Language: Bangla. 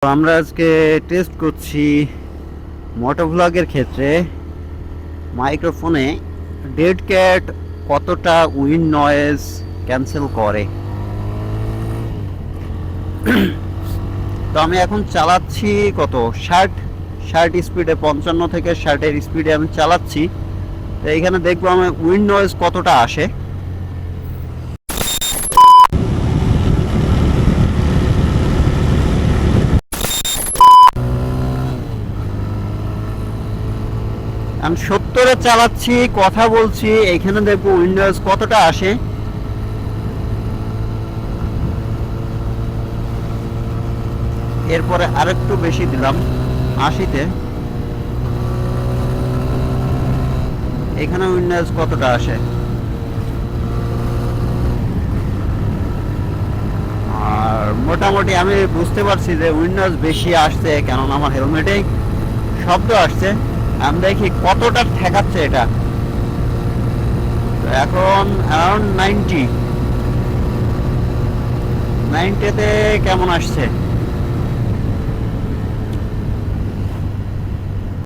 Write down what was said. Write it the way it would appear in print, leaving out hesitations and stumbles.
তো আমরা আজকে টেস্ট করছি মোটোভ্লগের ক্ষেত্রে মাইক্রোফোনে ডেড ক্যাট কতটা উইন্ড নয়েজ ক্যান্সেল করে। তো আমি এখন চালাচ্ছি কত 60 স্পিডে, 55 থেকে 60-এর স্পিডে আমি চালাচ্ছি। তো এইখানে দেখবো আমি উইন্ড নয়েজ কতটা আসে। আমি 70-এ চালাচ্ছি, কথা বলছি, এইখানে দেখবো উইন্ড নয়েজ কতটা আসে। এরপরে আরেকটু বেশি দিলাম 80-তে, এখানে উইন্ড নয়েজ কতটা আসে। আর মোটামুটি আমি বুঝতে পারছি যে উইন্ড নয়েজ বেশি আসছে, কেননা আমার হেলমেটেই শব্দ আসছে। আমি দেখি কতটা ঠেকাচ্ছে এটা। তো এখন অ্যারাউন্ড 90-তে কেমন আসছে।